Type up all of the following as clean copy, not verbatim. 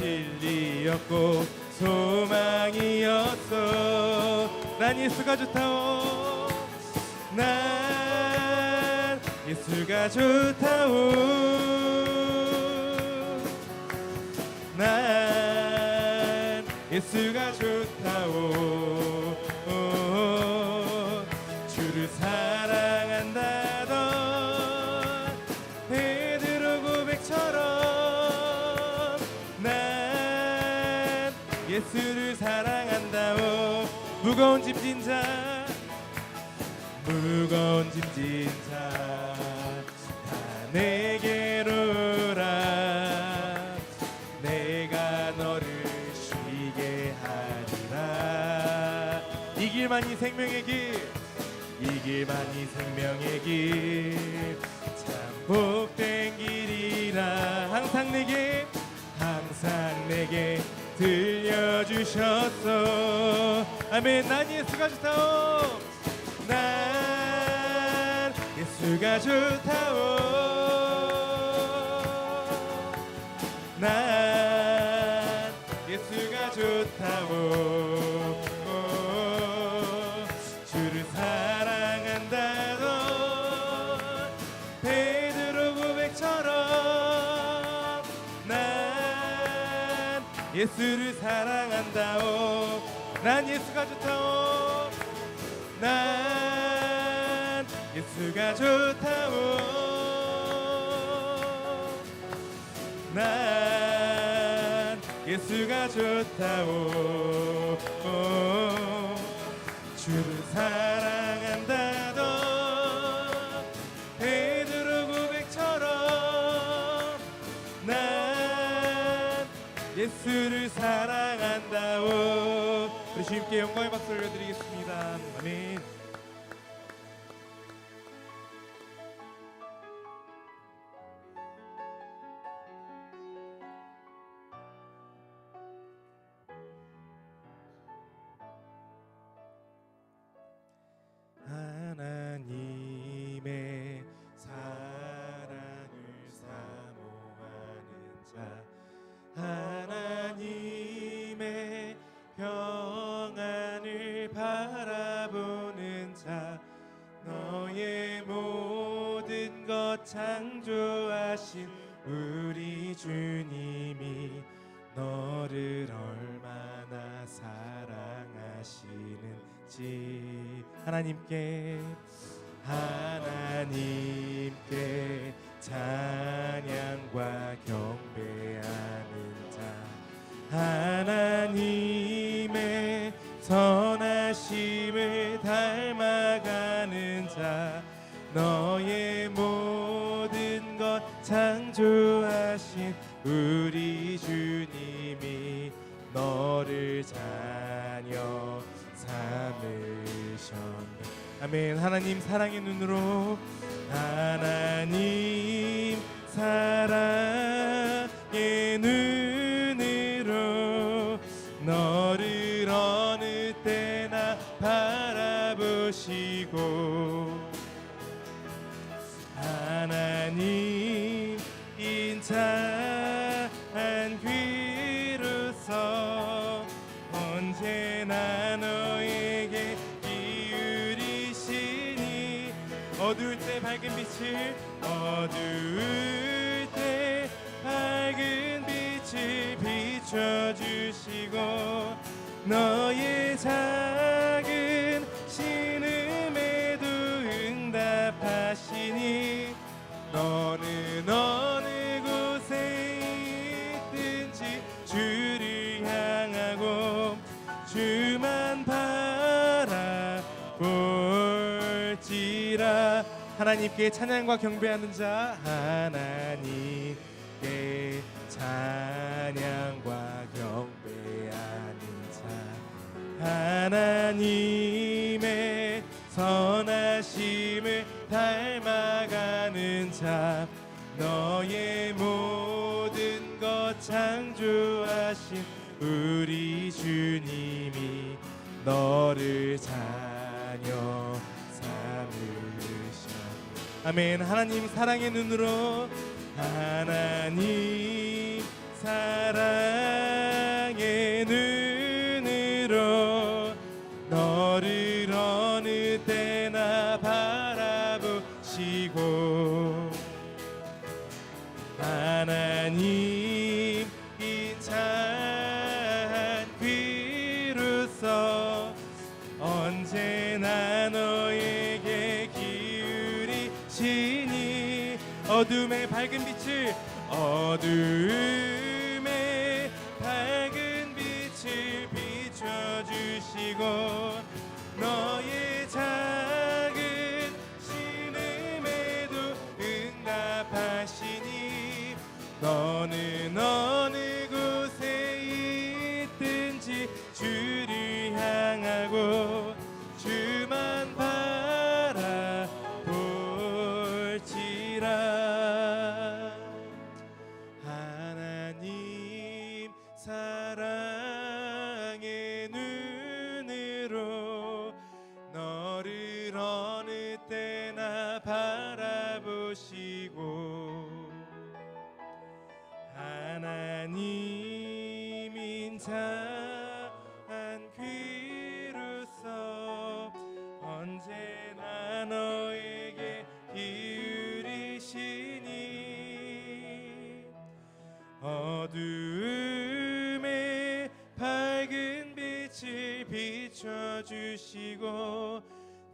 진리였고 소망이었어. 난 예수가 좋다오. 난 예수가 좋다오. 난 예수가 좋다오. 주를 사랑한다던 베드로 고백처럼 난 예수를 사랑한다오. 무거운 짐진 자 다 내게로 오라. 내가 너를 쉬게 하리라. 이 길만이 생명의 길, 이 길만이 생명의 길, 참 복된 길이라. 항상 내게 들려주셨어. 아멘. 난 예수가 좋다오. 난 예수가 좋다오. 난 예수가 좋다오. 주를 사랑한다던 베드로 고백처럼 난 예수를 사랑한다오. 난 예수가 좋다오. 난 예수가 좋다오. 난 예수가 좋다오. 주를 사랑한다던 베드로 고백처럼 난 예수를 사랑한다오. 우리 주님께 영광의 박수 올려드리겠습니다. 아멘. 하나님의 사랑을 사모하는 자, 하나님의 평안을 바라보는 자, 너의 모든 것 창조하신 우리 주님이 너를 얼마나 사랑하시는지 하나님께 찬양과 경배하는 자, 하나님의 선하심을 닮아가는 자, 너의 모든 것 창조하신 우리 주님이 너를 자녀 삼으셨네. 아멘. 하나님 사랑의 눈으로, 하나님 사랑의 눈으로 너를 어느 때나 바라보시고, 하나님 인자한 귀로서 언제나 너에게 기울이시니, 어두울 때 밝은 빛을, 어두울 때 밝은 빛을 비춰주시고, 너의 작은 신음에도 응답하시니, 너는 어느 곳에 있든지 주를 향하고 주만 바라볼지라. 하나님께 찬양과 경배하는 자, 하나님께 찬양과 경배하는 자, 하나님의 선하심을 닮아가는 자, 너의 모든 것 창조하신 우리 주님이 너를 자녀 삼으셨네. 아멘. 하나님 사랑의 눈으로, 하나님 사랑 어둠의 밝은 빛을 어둠의 밝은 빛을 비춰주시고 너의 작은 신음에도 응답하시니 너는 어느 곳에 있든지 주를 향하고 주만 바라볼지라. 하나님 사랑의 눈으로 너를 어느 때나 바라보시고 하나님 인자한 귀로서 언제나 너에게 기울이시니 어두움에 밝은 빛을 비춰주시고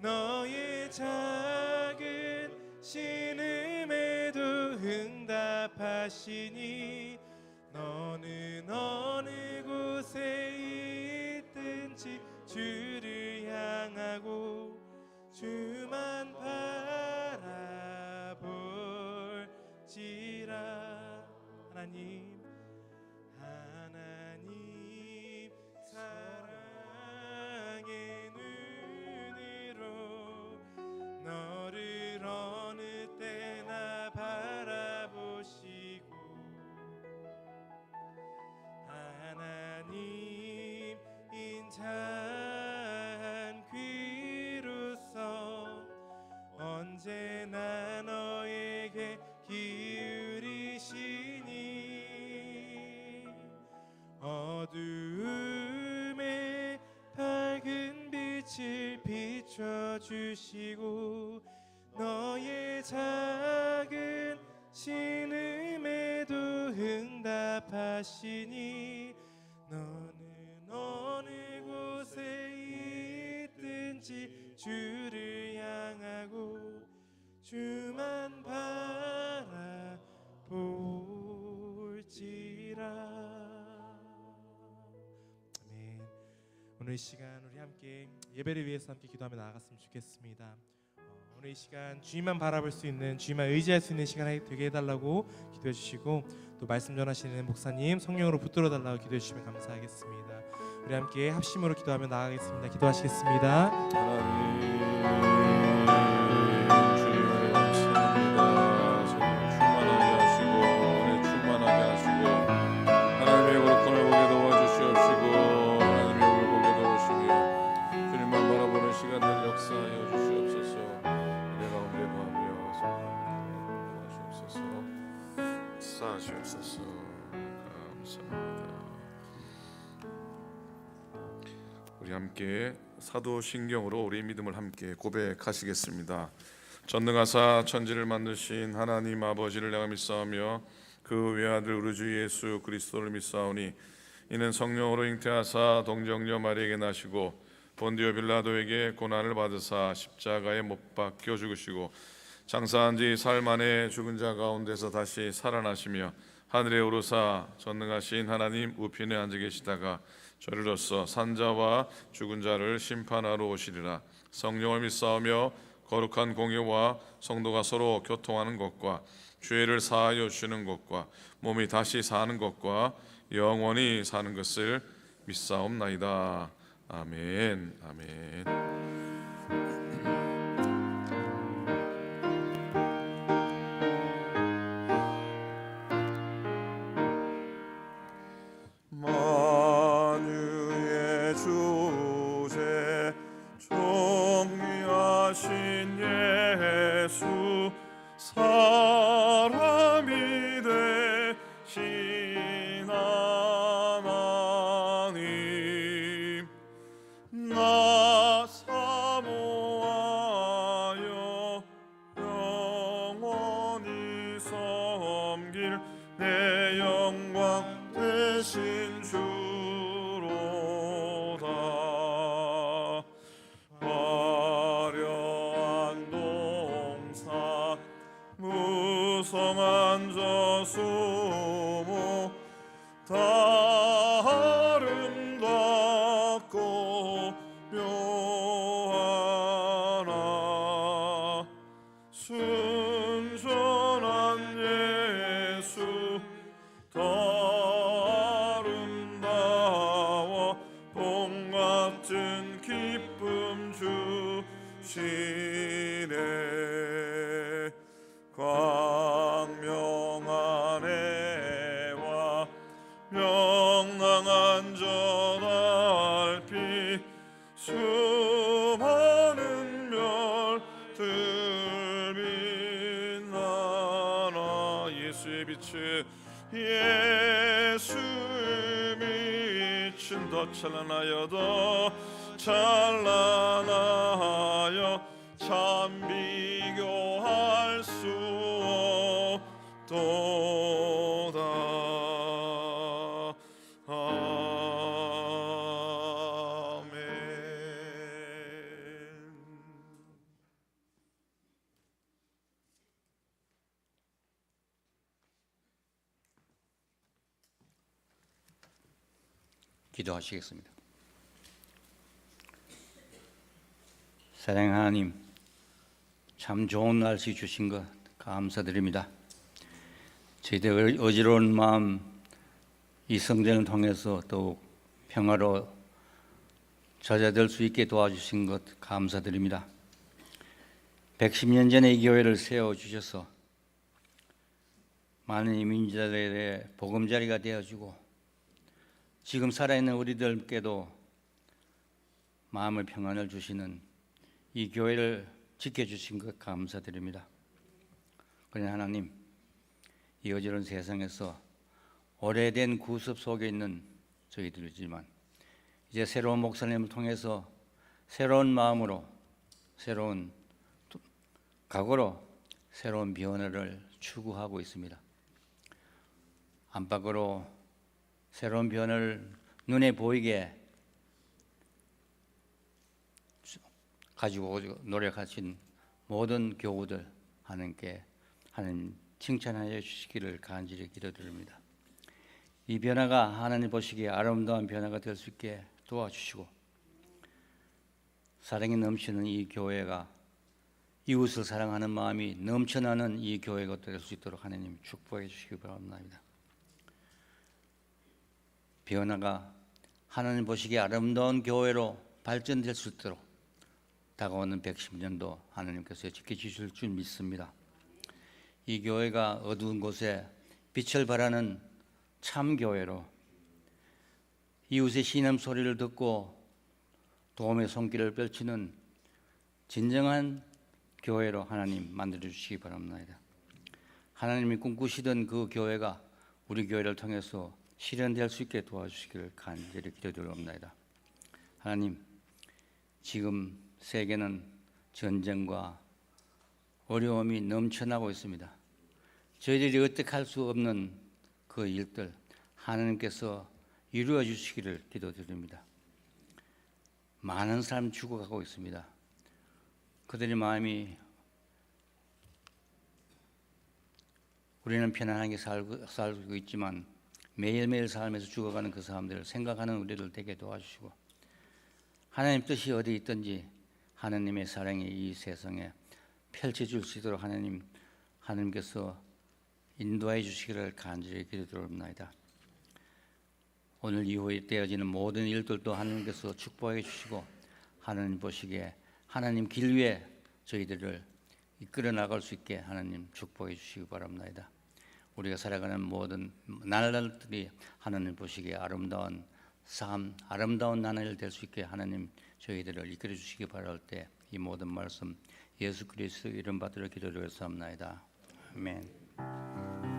너의 작은 신음에도 응답하시니 너는 어느 곳에 있든지 주를 향하고 주만 바라볼지라. 하나님 사랑의 눈으로 너를 어느 때나 바라보시고 하나님 인자한 귀로서 언제나 너에게 기울이시니 어두움에 밝은 빛을 비춰주시고 너의 작은 신음에도 응답하시니 너는 어느 곳에 있든지 주를 향하고 주만 바라볼지라. 아멘. 오늘 이 시간 우리 함께 예배를 위해서 함께 기도하며 나아갔으면 좋겠습니다. 오늘 이 시간 주님만 바라볼 수 있는, 주님만 의지할 수 있는 시간이 되게 해달라고 기도해 주시고, 또 말씀 전하시는 목사님 성령으로 붙들어 달라고 기도해 주시면 감사하겠습니다. 우리 함께 합심으로 기도하며 나아가겠습니다. 기도하시겠습니다. 하나님 주님을 감사합니다. 정말 충만하게 하시고 은혜 충만하게 하시고 하나님의 거룩함을 보게 도와주시옵시고 하나님의 얼굴 보게 도우시며 주님만 바라보는 시간들 역사하여 주시옵소서. 은혜 가운데 거하며 도와주옵소서. 역사하시옵소서. 감사합니다. 우리 함께 사도신경으로 우리 믿음을 함께 고백하시겠습니다. 전능하사 천지를 만드신 하나님 아버지를 내가 믿사오며 그 외아들 우리 주 예수 그리스도를 믿사오니 이는 성령으로 잉태하사 동정녀 마리에게 나시고 본디오 빌라도에게 고난을 받으사 십자가에 못 박혀 죽으시고 장사한 지 사흘 만에 죽은 자 가운데서 다시 살아나시며 하늘에 오르사 전능하신 하나님 우편에 앉아 계시다가 저리로서 산자와 죽은 자를 심판하러 오시리라. 성령을 믿사오며 거룩한 공예와 성도가 서로 교통하는 것과 죄를 사하여 주시는 것과 몸이 다시 사는 것과 영원히 사는 것을 믿사옵나이다. 아멘. 아멘. 내 영광 되신 주로다. 화려한 동사 무서 앉아 소모 다 아름답고 묘하나 순전한 예수 더 아름다워 봄 같은 기쁨 주시네 광명한 해와 명랑한 저 달빛 수많은 별들 빛나나 예수의 빛을 예수의 빛은 더 찬란하여 더 찬란하여 참 비교할 수 없도다 아멘. 기도하시겠습니다. 사랑하는 하나님, 참 좋은 날씨 주신 것 감사드립니다. 저희들 어지러운 마음 이 성전을 통해서 더욱 평화로 젖어들 수 있게 도와주신 것 감사드립니다. 110년 전에 이 교회를 세워주셔서 많은 이민자들의 보금자리가 되어주고 지금 살아있는 우리들께도 마음의 평안을 주시는 이 교회를 지켜주신 것 감사드립니다. 그러나 하나님, 이 어지러운 세상에서 오래된 구습 속에 있는 저희들이지만 이제 새로운 목사님을 통해서 새로운 마음으로 새로운 각오로 새로운 변화를 추구하고 있습니다. 안팎으로 새로운 변화를 눈에 보이게 가지고 노력하신 모든 교우들 하나님께 하나님 칭찬하여 주시기를 간절히 기도드립니다. 이 변화가 하나님 보시기에 아름다운 변화가 될 수 있게 도와주시고 사랑이 넘치는 이 교회가 이웃을 사랑하는 마음이 넘쳐나는 이 교회가 될 수 있도록 하나님 축복해 주시기 바랍니다. 변화가 하나님 보시기에 아름다운 교회로 발전될 수 있도록 다가오는 110년도 하나님께서 지켜주실 줄 믿습니다. 이 교회가 어두운 곳에 빛을 발하는 참 교회로 이웃의 신음 소리를 듣고 도움의 손길을 펼치는 진정한 교회로 하나님 만들어 주시기 바랍니다. 하나님이 꿈꾸시던 그 교회가 우리 교회를 통해서 실현될 수 있게 도와주시기를 간절히 기도드립니다. 하나님, 지금 세계는 전쟁과 어려움이 넘쳐나고 있습니다. 저희들이 어떻게 할 수 없는 그 일들 하나님께서 이루어 주시기를 기도드립니다. 많은 사람 죽어가고 있습니다. 그들의 마음이 우리는 편안하게 살고 있지만 매일매일 삶에서 죽어가는 그 사람들을 생각하는 우리를 되게 도와주시고 하나님 뜻이 어디 있든지 하나님의 사랑이 이 세상에 펼쳐질 수 있도록 하나님께서 인도해 주시기를 간절히 기도드립니다. 오늘 이후에 되어지는 모든 일들도 하나님께서 축복해 주시고 하나님 보시기에 하나님 길 위에 저희들을 이끌어 나갈 수 있게 하나님 축복해 주시기 바랍니다. 우리가 살아가는 모든 날들이 하나님 보시기에 아름다운 삶, 아름다운 나날이 될 수 있게 하나님 저희들을 이끌어 주시기 바랄 때 이 모든 말씀 예수 그리스도 이름 받들어 기도드렸사옵나이다. 아멘.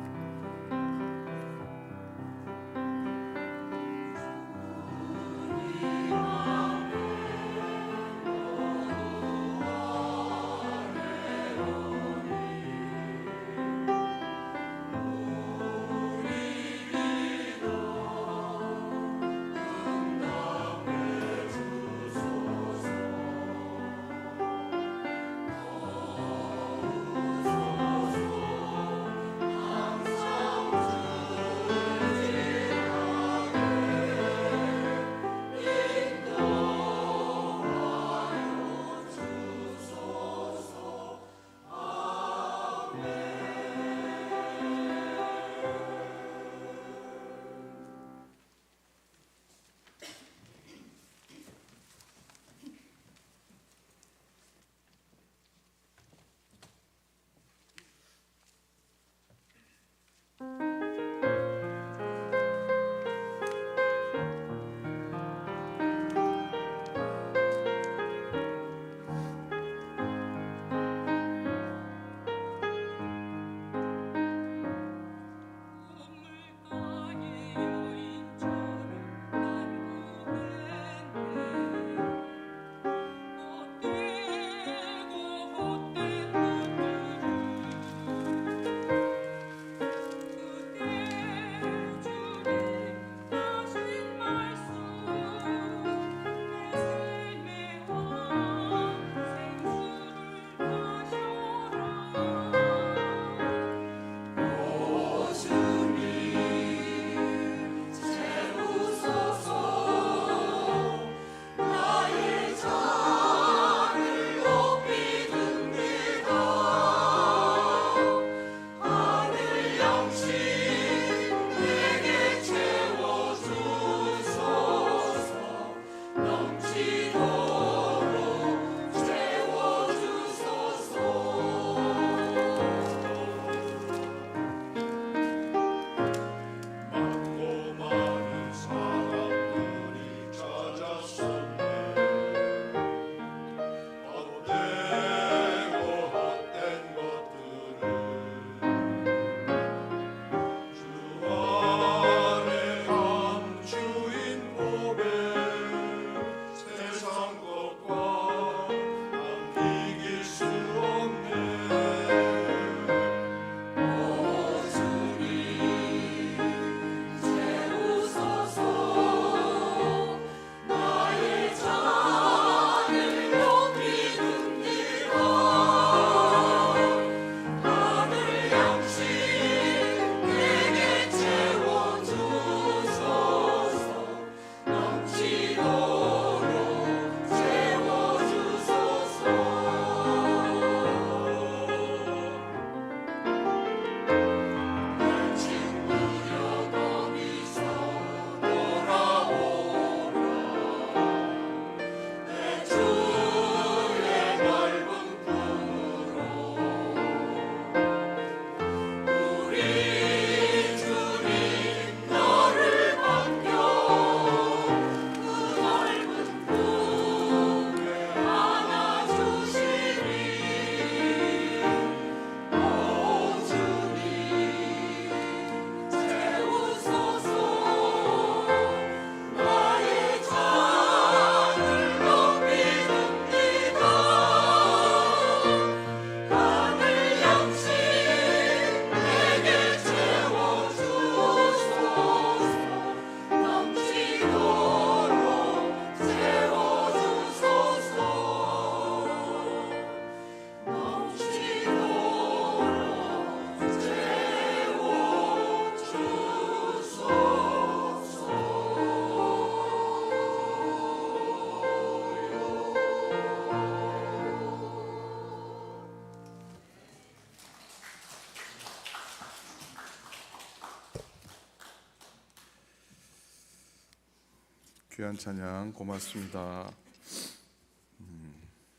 귀한 찬양 고맙습니다.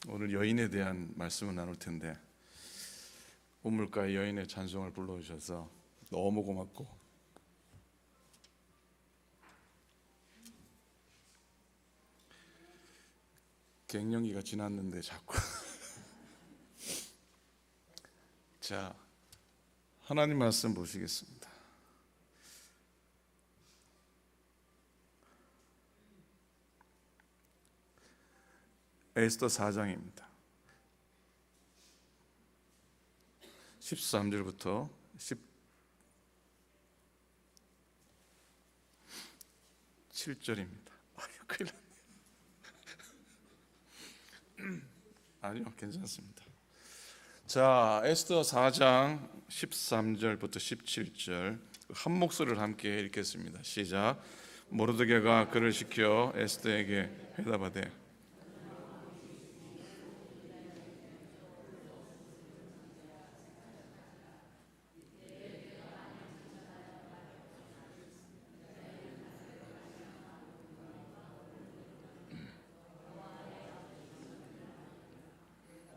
오늘 여인에 대한 말씀을 나눌 텐데 우물가의 여인의 찬송을 불러주셔서 너무 고맙고 갱년기가 지났는데 자꾸 자, 하나님 말씀 보시겠습니다. 에스더 4장입니다. 13절부터 17절입니다. 큰일 났네요. 아니요, 괜찮습니다. 자, 에스더 4장 13절부터 17절 한 목소리를 함께 읽겠습니다. 시작. 모르드게가 그를 시켜 에스더에게 회답하되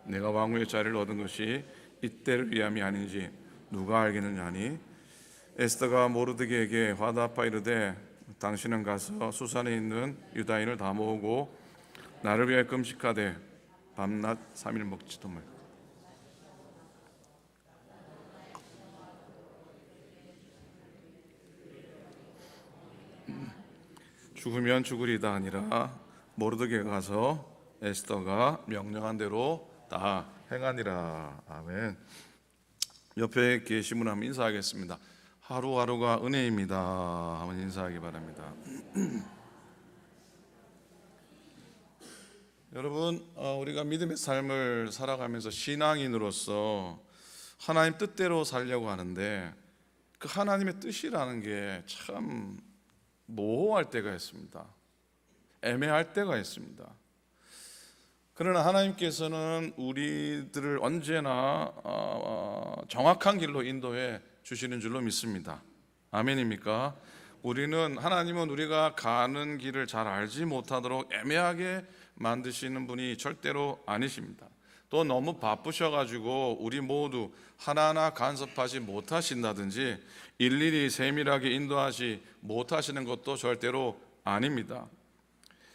내가 왕후의 자리를 얻은 것이 이때를 위함이 아닌지 누가 알겠느냐니 에스더가 모르드게에게 화답하여 이르되 당신은 가서 수산에 있는 유다인을 다 모으고 나를 위하여 금식하되 밤낮 3일 먹지도 말 죽으면 죽으리다 아니라 모르드게가 가서 에스더가 명령한 대로 다 행하니라. 아멘. 옆에 계신 분 한번 인사하겠습니다. 하루하루가 은혜입니다. 한번 인사하기 바랍니다. 여러분, 우리가 믿음의 삶을 살아가면서 신앙인으로서 하나님 뜻대로 살려고 하는데 그 하나님의 뜻이라는 게 참 모호할 때가 있습니다. 애매할 때가 있습니다. 그러나 하나님께서는 우리들을 언제나 정확한 길로 인도해 주시는 줄로 믿습니다. 아멘입니까? 하나님은 우리가 가는 길을 잘 알지 못하도록 애매하게 만드시는 분이 절대로 아니십니다. 또 너무 바쁘셔가지고 우리 모두 하나하나 간섭하지 못하신다든지 일일이 세밀하게 인도하지 못하시는 것도 절대로 아닙니다.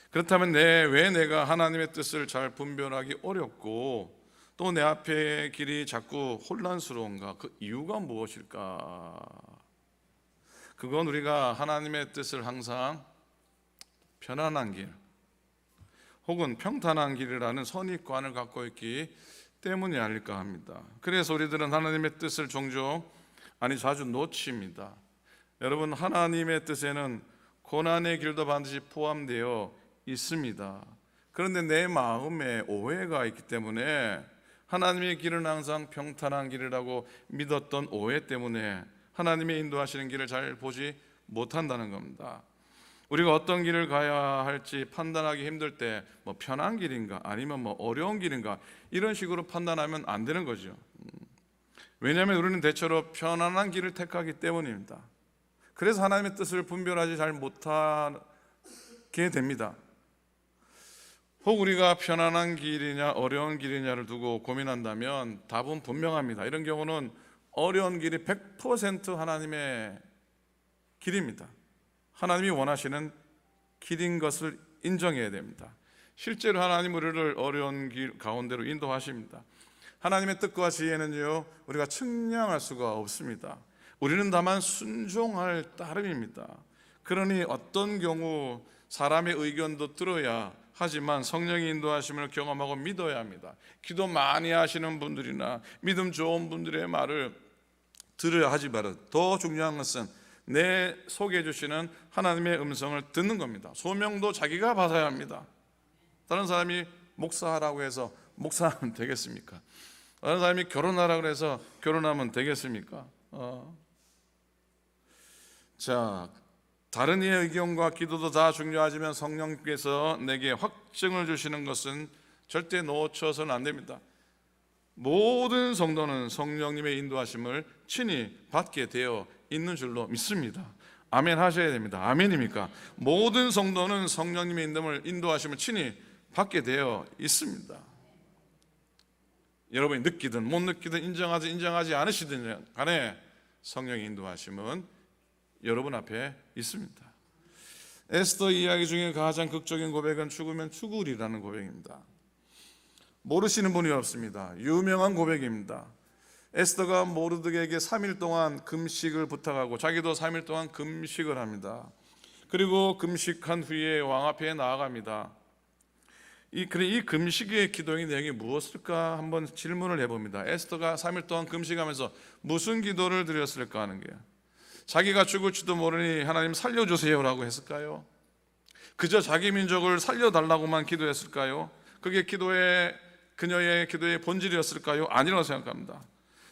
그렇다면 왜 내가 하나님의 뜻을 잘 분별하기 어렵고 또 내 앞의 길이 자꾸 혼란스러운가? 그 이유가 무엇일까? 그건 우리가 하나님의 뜻을 항상 편안한 길 혹은 평탄한 길이라는 선입관을 갖고 있기 때문이 아닐까 합니다. 그래서 우리들은 하나님의 뜻을 자주 놓칩니다. 여러분, 하나님의 뜻에는 고난의 길도 반드시 포함되어 있습니다. 그런데 내 마음에 오해가 있기 때문에 하나님의 길은 항상 평탄한 길이라고 믿었던 오해 때문에 하나님의 인도하시는 길을 잘 보지 못한다는 겁니다. 우리가 어떤 길을 가야 할지 판단하기 힘들 때 편한 길인가 아니면 어려운 길인가 이런 식으로 판단하면 안 되는 거죠. 왜냐하면 우리는 대체로 편안한 길을 택하기 때문입니다. 그래서 하나님의 뜻을 분별하지 잘 못하게 됩니다. 혹 우리가 편안한 길이냐 어려운 길이냐를 두고 고민한다면 답은 분명합니다. 이런 경우는 어려운 길이 100% 하나님의 길입니다. 하나님이 원하시는 길인 것을 인정해야 됩니다. 실제로 하나님 우리를 어려운 길 가운데로 인도하십니다. 하나님의 뜻과 지혜는요 우리가 측량할 수가 없습니다. 우리는 다만 순종할 따름입니다. 그러니 어떤 경우 사람의 의견도 들어야 하지만 성령의 인도하심을 경험하고 믿어야 합니다. 기도 많이 하시는 분들이나 믿음 좋은 분들의 말을 들어야 하지 말아요. 더 중요한 것은 내 속에 주시는 하나님의 음성을 듣는 겁니다. 소명도 자기가 받아야 합니다. 다른 사람이 목사하라고 해서 목사하면 되겠습니까? 다른 사람이 결혼하라고 해서 결혼하면 되겠습니까? 자, 다른 이의 의견과 기도도 다 중요하지만 성령께서 내게 확증을 주시는 것은 절대 놓쳐서는 안 됩니다. 모든 성도는 성령님의 인도하심을 친히 받게 되어 있는 줄로 믿습니다. 아멘 하셔야 됩니다. 아멘입니까? 모든 성도는 성령님의 인도하심을 친히 받게 되어 있습니다. 여러분이 느끼든 못 느끼든 인정하지 않으시든 간에 성령의 인도하심은 여러분 앞에 있습니다. 에스더 이야기 중에 가장 극적인 고백은 죽으면 죽으리라는 고백입니다. 모르시는 분이 없습니다. 유명한 고백입니다. 에스더가 모르드게에게 3일 동안 금식을 부탁하고 자기도 3일 동안 금식을 합니다. 그리고 금식한 후에 왕 앞에 나아갑니다. 이 금식의 기도의 내용이 무엇일까 한번 질문을 해봅니다. 에스더가 3일 동안 금식하면서 무슨 기도를 드렸을까 하는 게, 자기가 죽을지도 모르니 하나님 살려주세요라고 했을까요? 그저 자기 민족을 살려달라고만 기도했을까요? 그게 그녀의 기도의 본질이었을까요? 아니라고 생각합니다.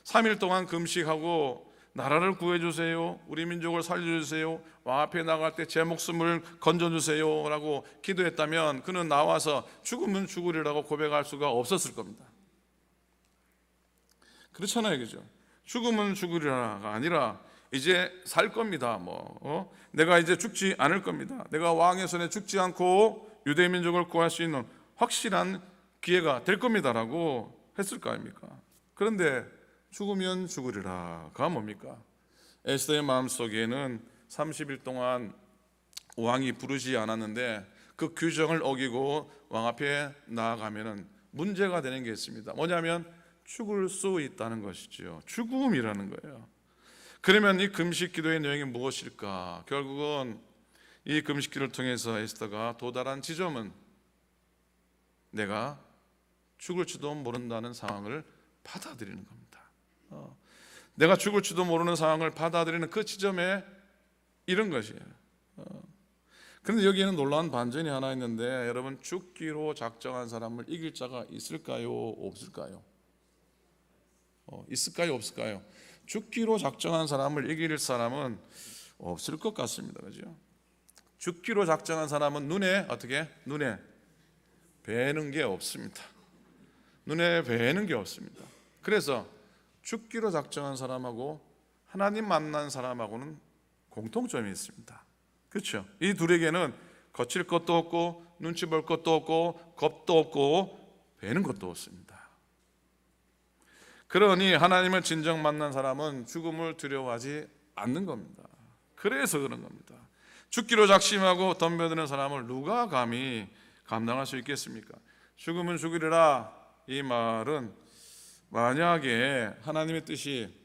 3일 동안 금식하고 나라를 구해주세요, 우리 민족을 살려주세요, 왕 앞에 나갈 때 제 목숨을 건져주세요 라고 기도했다면 그는 나와서 죽으면 죽으리라고 고백할 수가 없었을 겁니다. 그렇잖아요, 그죠? 죽으면 죽으리라가 아니라 이제 살 겁니다. 내가 이제 죽지 않을 겁니다. 내가 왕의 손에 죽지 않고 유대 민족을 구할 수 있는 확실한 기회가 될 겁니다라고 했을 거 아닙니까? 그런데 죽으면 죽으리라가 뭡니까? 에스더의 마음속에는 30일 동안 왕이 부르지 않았는데 그 규정을 어기고 왕 앞에 나아가면은 문제가 되는 게 있습니다. 뭐냐면 죽을 수 있다는 것이죠. 죽음이라는 거예요. 그러면 이 금식 기도의 내용이 무엇일까? 결국은 이 금식 기도를 통해서 에스더가 도달한 지점은 내가 죽을지도 모른다는 상황을 받아들이는 겁니다. 내가 죽을지도 모르는 상황을 받아들이는 그 지점에 이런 것이에요. 그런데 여기에는 놀라운 반전이 하나 있는데, 여러분, 죽기로 작정한 사람을 이길 자가 있을까요? 없을까요? 있을까요? 없을까요? 죽기로 작정한 사람을 이길 사람은 없을 것 같습니다. 그죠? 죽기로 작정한 사람은 눈에 뵈는 게 없습니다. 눈에 뵈는 게 없습니다. 그래서 죽기로 작정한 사람하고 하나님 만난 사람하고는 공통점이 있습니다. 그렇죠? 이 둘에게는 거칠 것도 없고 눈치 볼 것도 없고 겁도 없고 뵈는 것도 없습니다. 그러니 하나님을 진정 만난 사람은 죽음을 두려워하지 않는 겁니다. 그래서 그런 겁니다. 죽기로 작심하고 덤벼드는 사람을 누가 감히 감당할 수 있겠습니까? 죽으면 죽으리라, 이 말은 만약에 하나님의 뜻이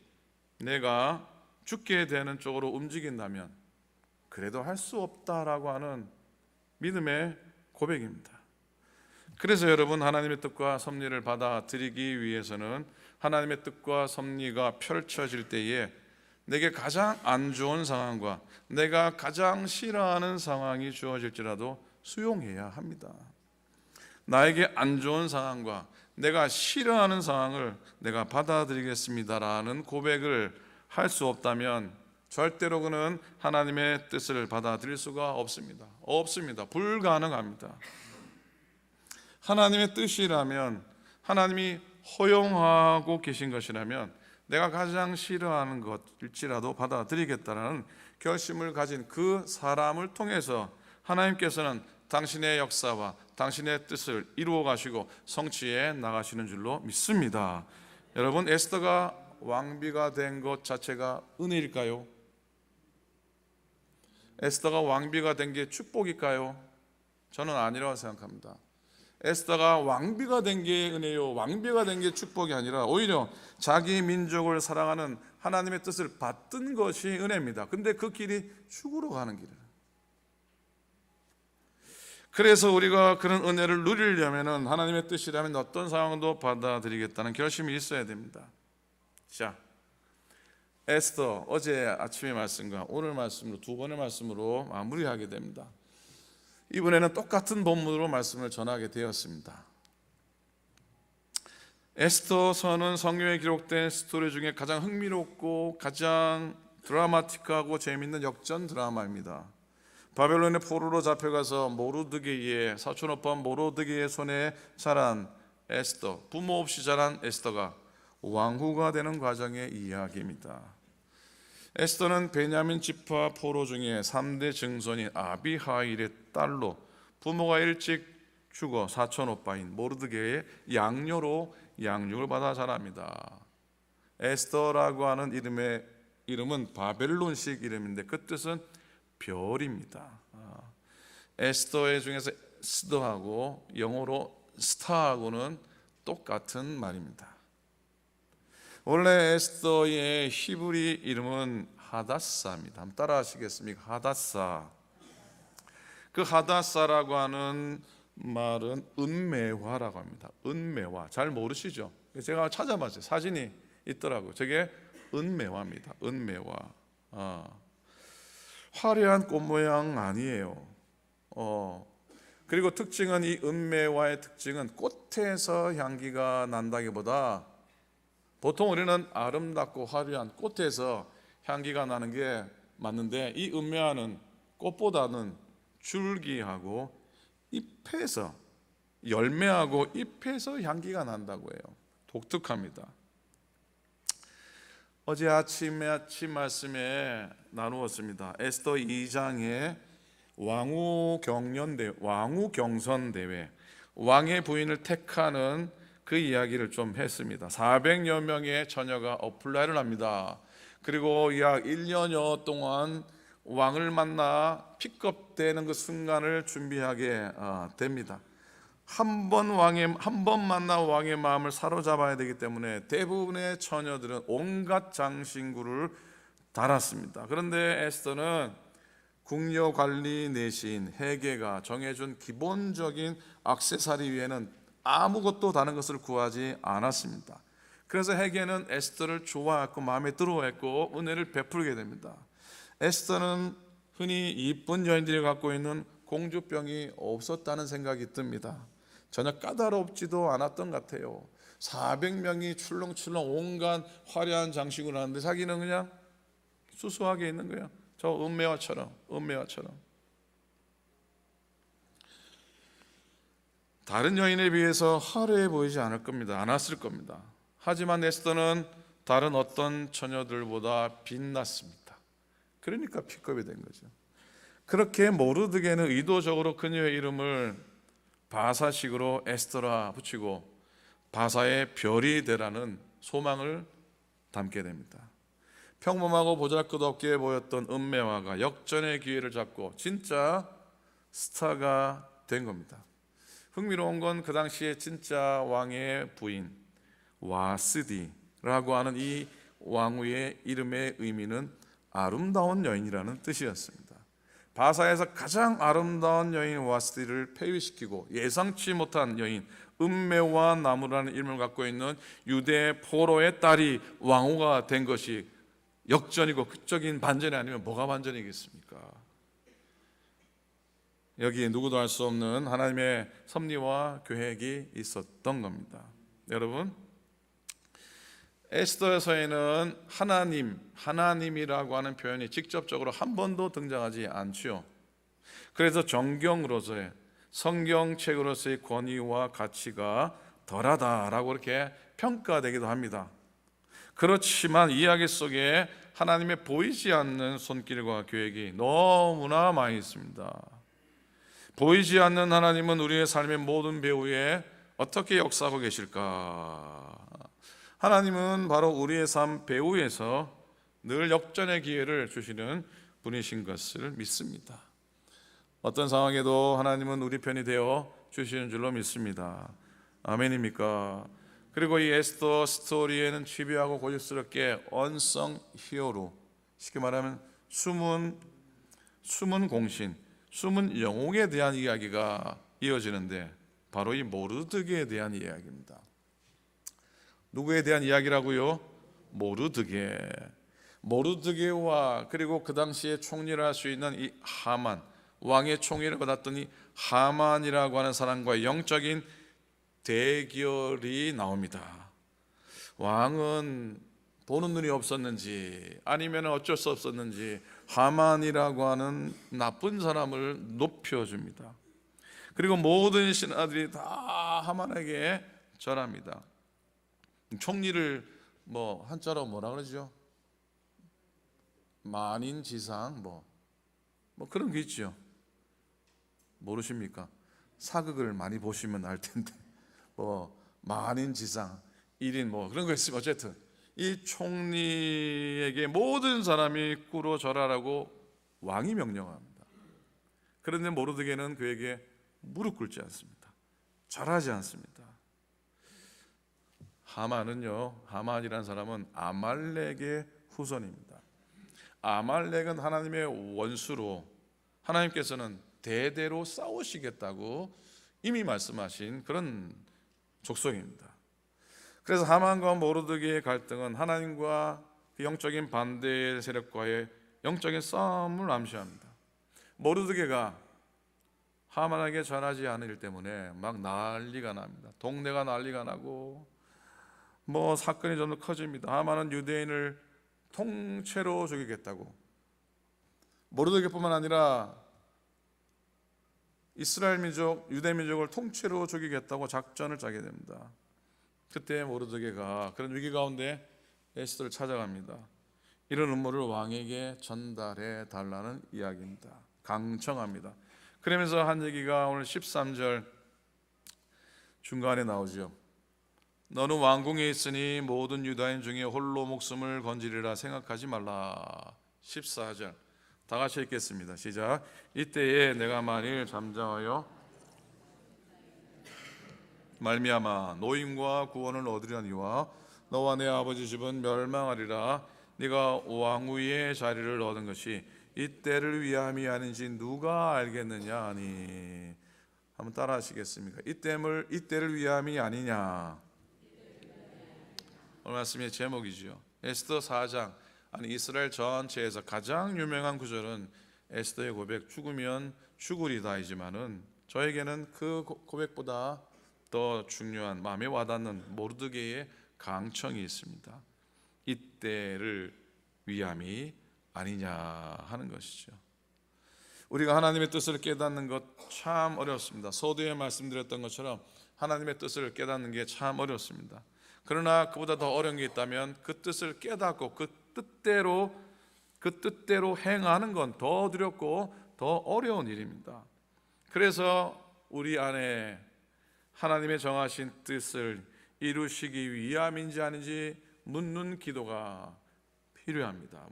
내가 죽게 되는 쪽으로 움직인다면 그래도 할 수 없다라고 하는 믿음의 고백입니다. 그래서 여러분, 하나님의 뜻과 섭리를 받아들이기 위해서는 하나님의 뜻과 섭리가 펼쳐질 때에 내게 가장 안 좋은 상황과 내가 가장 싫어하는 상황이 주어질지라도 수용해야 합니다. 나에게 안 좋은 상황과 내가 싫어하는 상황을 내가 받아들이겠습니다라는 고백을 할 수 없다면 절대로 그는 하나님의 뜻을 받아들일 수가 없습니다. 불가능합니다. 하나님의 뜻이라면, 하나님이 허용하고 계신 것이라면 내가 가장 싫어하는 것일지라도 받아들이겠다라는 결심을 가진 그 사람을 통해서 하나님께서는 당신의 역사와 당신의 뜻을 이루어 가시고 성취해 나가시는 줄로 믿습니다. 여러분, 에스더가 왕비가 된 것 자체가 은혜일까요? 에스더가 왕비가 된 게 축복일까요? 저는 아니라고 생각합니다. 에스더가 왕비가 된 게 은혜요, 왕비가 된 게 축복이 아니라 오히려 자기 민족을 사랑하는 하나님의 뜻을 받든 것이 은혜입니다. 근데 그 길이 죽으러 가는 길이에요. 그래서 우리가 그런 은혜를 누리려면 하나님의 뜻이라면 어떤 상황도 받아들이겠다는 결심이 있어야 됩니다. 자, 에스더 어제 아침의 말씀과 오늘 말씀으로 두 번의 말씀으로 마무리하게 됩니다. 이번에는 똑같은 본문으로 말씀을 전하게 되었습니다. 에스더서는 성경에 기록된 스토리 중에 가장 흥미롭고 가장 드라마틱하고 재미있는 역전 드라마입니다. 바벨론의 포로로 잡혀가서 모르드게의 사촌오빠 모르드게의 손에 자란 에스더, 부모 없이 자란 에스더가 왕후가 되는 과정의 이야기입니다. 에스더는 베냐민 지파 포로 중에 3대 증손인 아비하일의 딸로 부모가 일찍 죽어 사촌 오빠인 모르드게의 양녀로 양육을 받아 자랍니다. 에스더라고 하는 이름은 바벨론식 이름인데 그 뜻은 별입니다. 에스더의 중에서 스더하고 영어로 스타하고는 똑같은 말입니다. 원래 에스더의 히브리 이름은 하다사입니다. 한번 따라 하시겠습니까? 하다사. 그 하다사라고 하는 말은 은메화라고 합니다. 은메화. 잘 모르시죠? 제가 찾아봤어요. 사진이 있더라고요. 저게 은메화입니다. 은메화. 화려한 꽃 모양 아니에요. 그리고 특징은 이 은메화의 특징은 꽃에서 향기가 난다기보다 보통 우리는 아름답고 화려한 꽃에서 향기가 나는 게 맞는데 이 은메화는 꽃보다는 줄기하고 잎에서 열매하고 잎에서 향기가 난다고 해요. 독특합니다. 어제 아침 말씀에 나누었습니다. 에스더 2장에 왕후 경선 대회, 왕의 부인을 택하는 그 이야기를 좀 했습니다. 400여 명의 처녀가 어플라이를 합니다. 그리고 약 1년여 동안 왕을 만나 픽업되는 그 순간을 준비하게 됩니다. 한 번 만나 왕의 마음을 사로잡아야 되기 때문에 대부분의 처녀들은 온갖 장신구를 달았습니다. 그런데 에스더는 궁녀 관리 내신 헤게가 정해준 기본적인 액세서리 외에는 아무것도 다른 것을 구하지 않았습니다. 그래서 헤게는 에스더를 좋아했고 마음에 들어했고 은혜를 베풀게 됩니다. 에스더는 흔히 이쁜 여인들이 갖고 있는 공주병이 없었다는 생각이 듭니다. 전혀 까다롭지도 않았던 것 같아요. 400명이 출렁출렁 온갖 화려한 장식을 하는데 자기는 그냥 수수하게 있는 거예요. 저 은메화처럼. 다른 여인에 비해서 화려해 보이지 않았을 겁니다. 하지만 에스더는 다른 어떤 처녀들보다 빛났습니다. 그러니까 픽업이 된 거죠. 그렇게 모르드게는 의도적으로 그녀의 이름을 바사식으로 에스더라 붙이고 바사의 별이 되라는 소망을 담게 됩니다. 평범하고 보잘것없게 보였던 은메화가 역전의 기회를 잡고 진짜 스타가 된 겁니다. 흥미로운 건 그 당시에 진짜 왕의 부인 와스디라고 하는 이 왕후의 이름의 의미는 아름다운 여인이라는 뜻이었습니다. 바사에서 가장 아름다운 여인 와스디를 폐위시키고 예상치 못한 여인 은메와 나무라는 이름을 갖고 있는 유대 포로의 딸이 왕후가 된 것이 역전이고 극적인 반전이 아니면 뭐가 반전이겠습니까? 여기 누구도 알 수 없는 하나님의 섭리와 계획이 있었던 겁니다. 여러분, 에스더서에는 하나님이라고 하는 표현이 직접적으로 한 번도 등장하지 않죠. 그래서 정경으로서의 성경책으로서의 권위와 가치가 덜하다라고 이렇게 평가되기도 합니다. 그렇지만 이야기 속에 하나님의 보이지 않는 손길과 계획이 너무나 많이 있습니다. 보이지 않는 하나님은 우리의 삶의 모든 배후에 어떻게 역사하고 계실까? 하나님은 바로 우리의 삶 배후에서 늘 역전의 기회를 주시는 분이신 것을 믿습니다. 어떤 상황에도 하나님은 우리 편이 되어 주시는 줄로 믿습니다. 아멘입니까? 그리고 이 에스더 스토리에는 집요하고 고집스럽게 언성 히어로, 쉽게 말하면 숨은 공신, 숨은 영웅에 대한 이야기가 이어지는데 바로 이 모르드게에 대한 이야기입니다. 누구에 대한 이야기라고요? 모르드게와 그리고 그 당시에 총리를 할 수 있는 이 하만, 왕의 총위를 받았던 이 하만이라고 하는 사람과의 영적인 대결이 나옵니다. 왕은 보는 눈이 없었는지 아니면 어쩔 수 없었는지 하만이라고 하는 나쁜 사람을 높여줍니다. 그리고 모든 신하들이 다 하만에게 절합니다. 총리를 한자로 뭐라 그러죠? 만인지상 뭐 그런 게 있죠. 모르십니까? 사극을 많이 보시면 알 텐데 만인지상 1인 그런 거 있으면 어쨌든 이 총리에게 모든 사람이 꿇어 절하라고 왕이 명령합니다. 그런데 모르드게는 그에게 무릎 꿇지 않습니다. 절하지 않습니다. 하만이라는 사람은 아말렉의 후손입니다. 아말렉은 하나님의 원수로 하나님께서는 대대로 싸우시겠다고 이미 말씀하신 그런 족속입니다. 그래서 하만과 모르드게의 갈등은 하나님과 그 영적인 반대 세력과의 영적인 싸움을 암시합니다. 모르드게가 하만에게 절하지 않을 때문에 막 난리가 납니다. 동네가 난리가 나고 사건이 점점 커집니다. 하만은 유대인을 통째로 죽이겠다고, 모르드게뿐만 아니라 이스라엘 민족, 유대 민족을 통째로 죽이겠다고 작전을 짜게 됩니다. 그때 모르드게가 그런 위기 가운데 에스더를 찾아갑니다. 이런 음모를 왕에게 전달해 달라는 이야기입니다. 강청합니다. 그러면서 한 얘기가 오늘 13절 중간에 나오죠. 너는 왕궁에 있으니 모든 유다인 중에 홀로 목숨을 건지리라 생각하지 말라. 14절 다 같이 읽겠습니다. 시작. 이때에 내가 만일 잠잠하여 말미암아 노임과 구원을 얻으려니와 너와 내 아버지 집은 멸망하리라. 네가 왕위의 자리를 얻은 것이 이때를 위함이 아닌지 누가 알겠느냐 하니. 한번 따라 하시겠습니까? 이때를 위함이 아니냐. 오늘 말씀의 제목이죠. 에스더 4장, 이스라엘 전체에서 가장 유명한 구절은 에스더의 고백, 죽으면 죽으리다이지만은 저에게는 그 고백보다 더 중요한, 마음에 와닿는 모르드게의 강청이 있습니다. 이때를 위함이 아니냐 하는 것이죠. 우리가 하나님의 뜻을 깨닫는 것 참 어렵습니다. 서두에 말씀드렸던 것처럼 하나님의 뜻을 깨닫는 게 참 어렵습니다. 그러나 그보다 더 어려운 게 있다면 그 뜻을 깨닫고 그 뜻대로 행하는 건 더 두렵고 더 어려운 일입니다. 그래서 우리 안에 하나님의 정하신 뜻을 이루시기 위함인지 아닌지 묻는 기도가 필요합니다.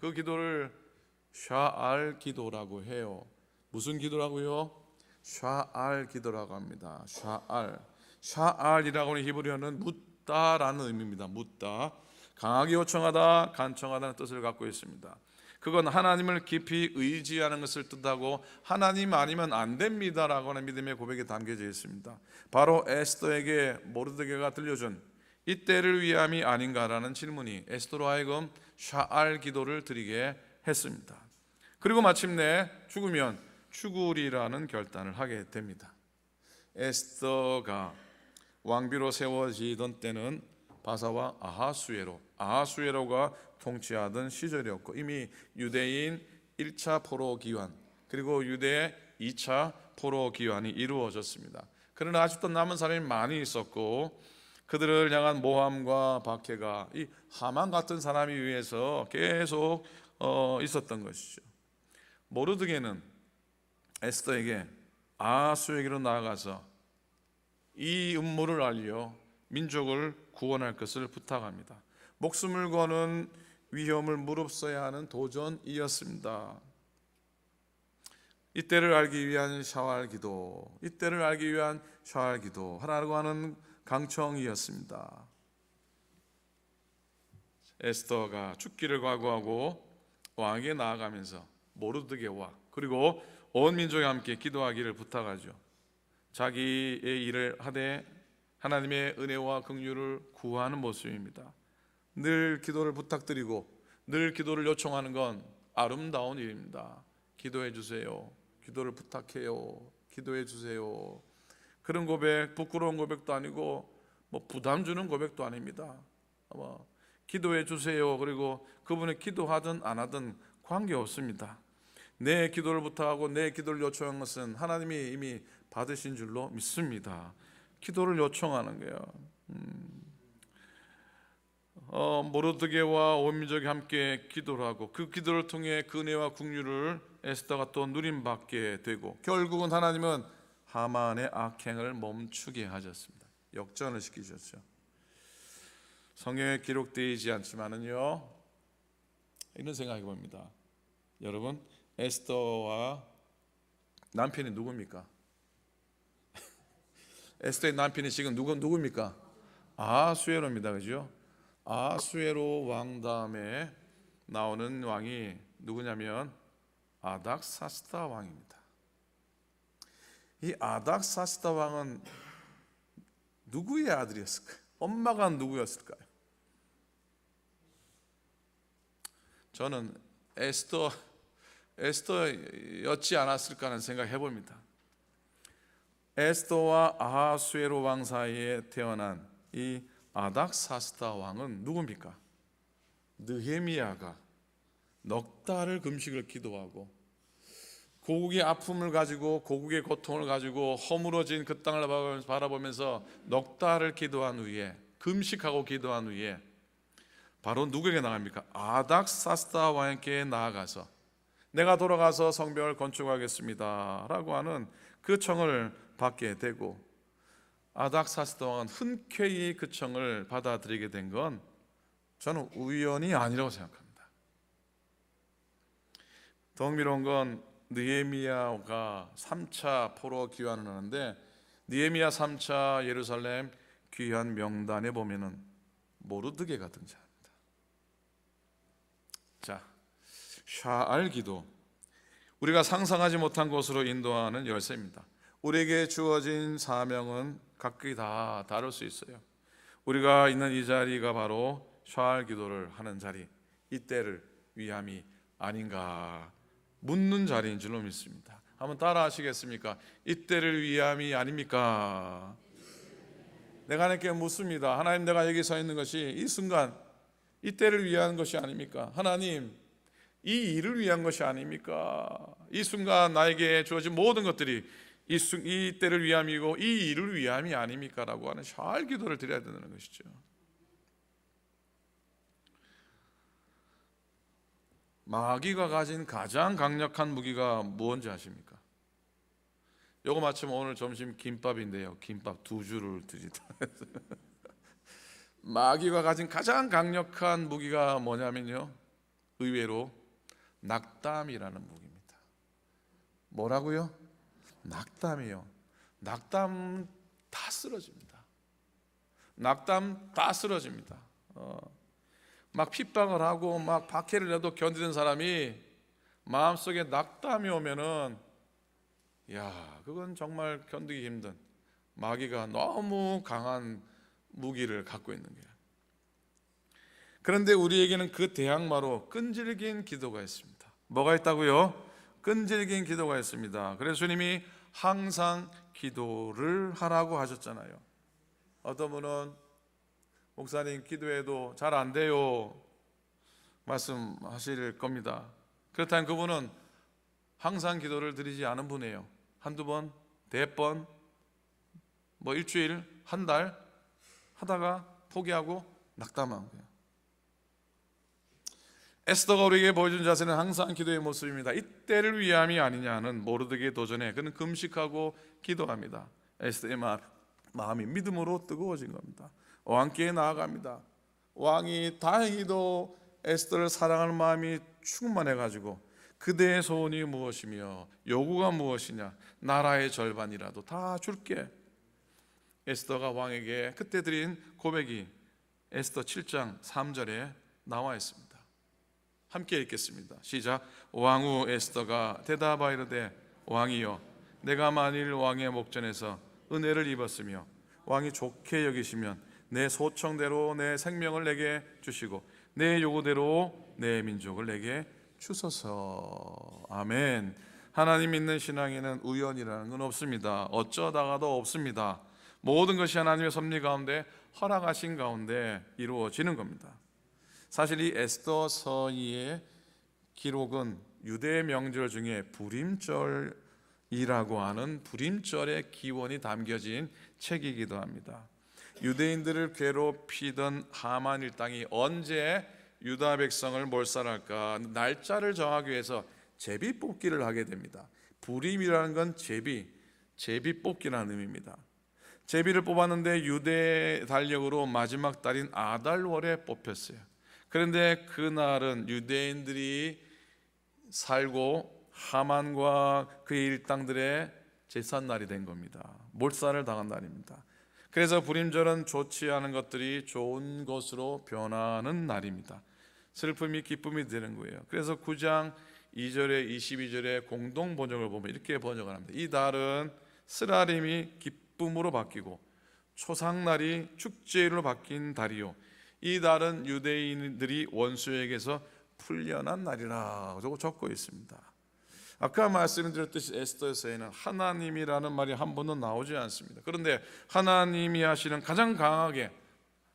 그 기도를 샤알 기도라고 해요. 무슨 기도라고요? 샤알 기도라고 합니다. 샤알이라고 하는 히브리어는 묻다라는 의미입니다. 묻다, 강하게 요청하다, 간청하다는 뜻을 갖고 있습니다. 그건 하나님을 깊이 의지하는 것을 뜻하고 하나님 아니면 안 됩니다라고 하는 믿음의 고백이 담겨져 있습니다. 바로 에스더에게 모르드게가 들려준 이때를 위함이 아닌가라는 질문이 에스더로 하여금 샤알 기도를 드리게 했습니다. 그리고 마침내 죽으면 죽으리라는 결단을 하게 됩니다. 에스더가 왕비로 세워지던 때는 바사와 아하수에로가 통치하던 시절이었고 이미 유대인 1차 포로 기환 그리고 유대 2차 포로 기환이 이루어졌습니다. 그러나 아직도 남은 사람이 많이 있었고 그들을 향한 모함과 박해가 이 하만 같은 사람에 의해서 계속 있었던 것이죠. 모르드게는 에스더에게 아하수에게로 나아가서 이 음모를 알려 민족을 구원할 것을 부탁합니다. 목숨을 거는 위험을 무릅써야 하는 도전이었습니다. 이때를 알기 위한 샤왈 기도, 하라고 하는 강청이었습니다. 에스더가 죽기를 각오하고 왕에게 나아가면서 모르드게와 그리고 온 민족이 함께 기도하기를 부탁하죠. 자기의 일을 하되 하나님의 은혜와 긍휼을 구하는 모습입니다. 늘 기도를 부탁드리고 늘 기도를 요청하는 건 아름다운 일입니다. 기도해 주세요. 기도를 부탁해요. 기도해 주세요. 그런 고백, 부끄러운 고백도 아니고 부담 주는 고백도 아닙니다. 기도해 주세요. 그리고 그분이 기도하든 안 하든 관계없습니다. 내 기도를 부탁하고 내 기도를 요청한 것은 하나님이 이미 받으신 줄로 믿습니다. 기도를 요청하는 거예요. 모르드게와 온 민족이 함께 기도를 하고 그 기도를 통해 그 은혜와 국류를 에스더가 또 누림받게 되고 결국은 하나님은 하만의 악행을 멈추게 하셨습니다. 역전을 시키셨죠. 성경에 기록되지 않지만은요, 이런 생각해 봅니다. 여러분, 에스더와 남편이 누굽니까? 에스더의 남편이 지금 누굽니까? 아수에로입니다. 그죠? 아수에로 왕 다음에 나오는 왕이 누구냐면 아닥사스다 왕입니다. 이 아닥사스다 왕은 누구의 아들이었을까요? 엄마가 누구였을까요? 저는 에스더였지 않았을까 하는 생각 해봅니다. 에스더와 아하수에로 왕 사이에 태어난 이 아닥사스다 왕은 누굽니까? 느헤미야가 넉 달을 금식을 기도하고 고국의 아픔을 가지고 고국의 고통을 가지고 허물어진 그 땅을 바라보면서 넉 달을 기도한 후에 금식하고 기도한 후에 바로 누구에게 나갑니까? 아닥사스다 왕에게 나아가서 내가 돌아가서 성벽을 건축하겠습니다 라고 하는 그 청을 받게 되고 아닥사스다 왕은 흔쾌히 그 청을 받아들이게 된 건 저는 우연이 아니라고 생각합니다. 더 흥미로운 건 느헤미야가 3차 포로 귀환을 하는데 느헤미야 3차 예루살렘 귀환 명단에 보면은 모르드게가 등장합니다. 자, 샤알 기도, 우리가 상상하지 못한 곳으로 인도하는 열쇠입니다. 우리에게 주어진 사명은 각기 다 다를 수 있어요. 우리가 있는 이 자리가 바로 샤알 기도를 하는 자리, 이때를 위함이 아닌가 묻는 자리인 줄로 믿습니다. 한번 따라 하시겠습니까? 이때를 위함이 아닙니까? 내가 하나님께 묻습니다. 하나님, 내가 여기 서 있는 것이 이 순간 이때를 위한 것이 아닙니까? 하나님, 이 일을 위한 것이 아닙니까? 이 순간 나에게 주어진 모든 것들이 이 때를 위함이고 이 일을 위함이 아닙니까? 라고 하는 샤알 기도를 드려야 되는 것이죠. 마귀가 가진 가장 강력한 무기가 무엇인지 아십니까? 요거 마침 오늘 점심 김밥인데요, 김밥 2줄을 드리다. 마귀가 가진 가장 강력한 무기가 뭐냐면요, 의외로 낙담이라는 무기입니다. 뭐라고요? 낙담이요. 낙담 다 쓰러집니다. 낙담 다 쓰러집니다. 막 핍박을 하고 막 박해를 해도 견디는 사람이 마음속에 낙담이 오면은 그건 정말 견디기 힘든, 마귀가 너무 강한 무기를 갖고 있는 거예요. 그런데 우리에게는 그 대항마로 끈질긴 기도가 있습니다. 뭐가 있다고요? 끈질긴 기도가 있습니다. 그래서 주님이 항상 기도를 하라고 하셨잖아요. 어떤 분은 목사님 기도해도 잘 안 돼요 말씀하실 겁니다. 그렇다면 그분은 항상 기도를 드리지 않은 분이에요. 한두 번, 100번, 뭐 일주일, 한 달 하다가 포기하고 낙담한 거예요. 에스더가 우리에게 보여준 자세는 항상 기도의 모습입니다. 이때를 위함이 아니냐는 모르드게의 도전에 그는 금식하고 기도합니다. 에스더의 마음이 믿음으로 뜨거워진 겁니다. 왕께 나아갑니다. 왕이 다행히도 에스더를 사랑하는 마음이 충만해가지고 그대의 소원이 무엇이며 요구가 무엇이냐, 나라의 절반이라도 다 줄게. 에스더가 왕에게 그때 드린 고백이 에스더 7장 3절에 나와 있습니다. 함께 읽겠습니다. 시작. 왕후 에스더가 대답하이르되 왕이여, 내가 만일 왕의 목전에서 은혜를 입었으며 왕이 좋게 여기시면 내 소청대로 내 생명을 내게 주시고 내 요구대로 내 민족을 내게 주소서. 아멘. 하나님 믿는 신앙에는 우연이라는 건 없습니다. 어쩌다가도 없습니다. 모든 것이 하나님의 섭리 가운데 허락하신 가운데 이루어지는 겁니다. 사실 이 에스더서의 기록은 유대 명절 중에 불임절이라고 하는 불임절의 기원이 담겨진 책이기도 합니다. 유대인들을 괴롭히던 하만 일당이 언제 유다 백성을 몰살할까 날짜를 정하기 위해서 제비 뽑기를 하게 됩니다. 부림이라는 건 제비 뽑기라는 의미입니다. 제비를 뽑았는데 유대 달력으로 마지막 달인 아달월에 뽑혔어요. 그런데 그날은 유대인들이 살고 하만과 그의 일당들의 제삿날이 된 겁니다. 몰살을 당한 날입니다. 그래서 부림절은 좋지 않은 것들이 좋은 것으로 변하는 날입니다. 슬픔이 기쁨이 되는 거예요. 그래서 9장 2절에 22절에 공동 번역을 보면 이렇게 번역을 합니다. 이 달은 쓰라림이 기쁨으로 바뀌고 초상날이 축제일로 바뀐 달이요, 이 달은 유대인들이 원수에게서 풀려난 날이라 적고 있습니다. 아까 말씀드렸듯이 에스더서에는 하나님이라는 말이 한 번도 나오지 않습니다. 그런데 하나님이 하시는 가장 강하게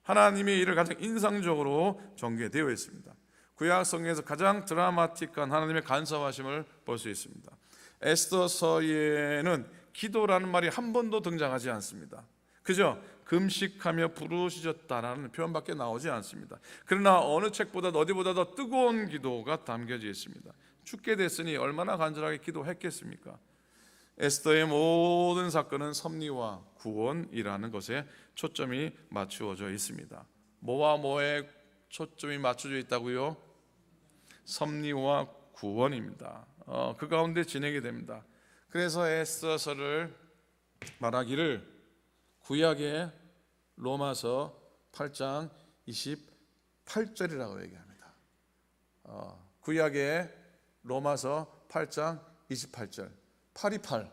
하나님의 일을 가장 인상적으로 전개되어 있습니다. 구약 성경에서 가장 드라마틱한 하나님의 간섭하심을 볼 수 있습니다. 에스더서에는 기도라는 말이 한 번도 등장하지 않습니다. 그죠? 금식하며 부르짖었다라는 표현밖에 나오지 않습니다. 그러나 어느 책보다 어디보다 더 뜨거운 기도가 담겨져 있습니다. 죽게 됐으니 얼마나 간절하게 기도했겠습니까? 에스더의 모든 사건은 섭리와 구원이라는 것에 초점이 맞추어져 있습니다. 뭐와 뭐에 초점이 맞춰져 있다고요? 섭리와 구원입니다. 그 가운데 진행이 됩니다. 그래서 에스더서를 말하기를 구약의 로마서 8장 28절이라고 얘기합니다. 구약의 로마서 8장 28절 828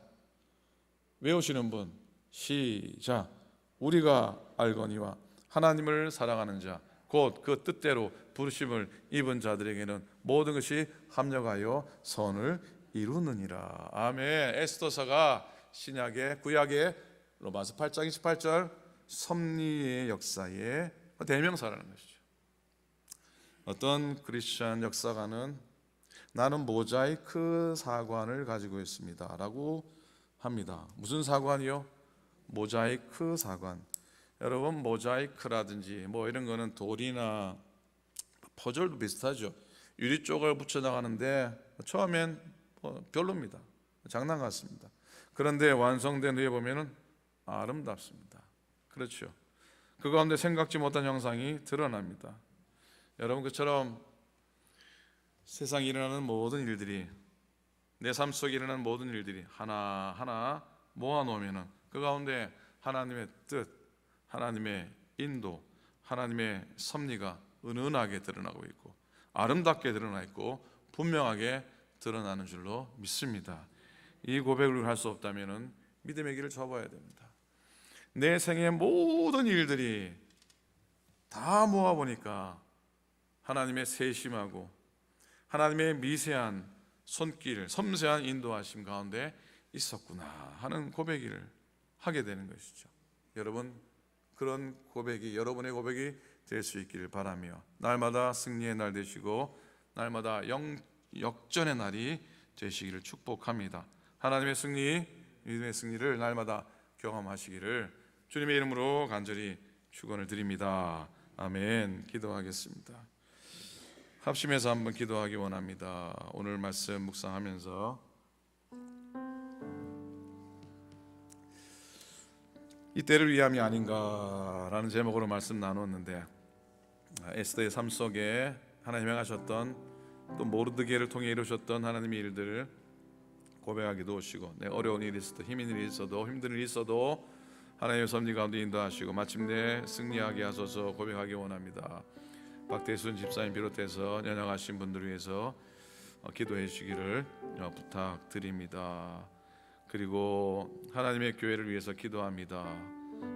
외우시는 분 시작. 우리가 알거니와 하나님을 사랑하는 자 곧 그 뜻대로 부르심을 입은 자들에게는 모든 것이 합력하여 선을 이루느니라. 아멘. 에스더서가 신약의 구약의 로마서 8장 28절 섭리의 역사의 대명사라는 것이죠. 어떤 크리스천 역사가는 나는 모자이크 사관을 가지고 있습니다 라고 합니다. 무슨 사관이요? 모자이크 사관. 여러분 모자이크라든지 뭐 이런 거는 돌이나 퍼즐도 비슷하죠. 유리 쪽을 붙여 나가는데 처음엔 별로입니다. 장난 같습니다. 그런데 완성된 후에 보면은 아름답습니다. 그렇죠. 그 가운데 생각지 못한 형상이 드러납니다. 여러분 그처럼 세상에 일어나는 모든 일들이 내 삶 속에 일어나는 모든 일들이 하나하나 모아놓으면 그 가운데 하나님의 뜻, 하나님의 인도, 하나님의 섭리가 은은하게 드러나고 있고 아름답게 드러나 있고 분명하게 드러나는 줄로 믿습니다. 이 고백을 할 수 없다면 믿음의 길을 접어야 됩니다. 내 생의 모든 일들이 다 모아보니까 하나님의 세심하고 하나님의 미세한 손길, 섬세한 인도하심 가운데 있었구나 하는 고백을 하게 되는 것이죠. 여러분 그런 고백이 여러분의 고백이 될 수 있기를 바라며 날마다 승리의 날 되시고 날마다 역전의 날이 되시기를 축복합니다. 하나님의 승리, 믿음의 승리를 날마다 경험하시기를 주님의 이름으로 간절히 축원을 드립니다. 아멘. 기도하겠습니다. 합심해서 한번 기도하기 원합니다. 오늘 말씀 묵상하면서 이 때를 위함이 아닌가라는 제목으로 말씀 나눴는데 에스더의 삶 속에 하나님 행하셨던 또 모르드게를 통해 이루셨던 하나님의 일들을 고백하기도 하시고 내 어려운 일이 있어도 힘든 일이 있어도 힘든 일이 있어도 하나님의 섭리 가운데 인도하시고 마침내 승리하게 하소서 고백하기 원합니다. 박대순 집사님 비롯해서 연약하신 분들을 위해서 기도해 주시기를 부탁드립니다. 그리고 하나님의 교회를 위해서 기도합니다.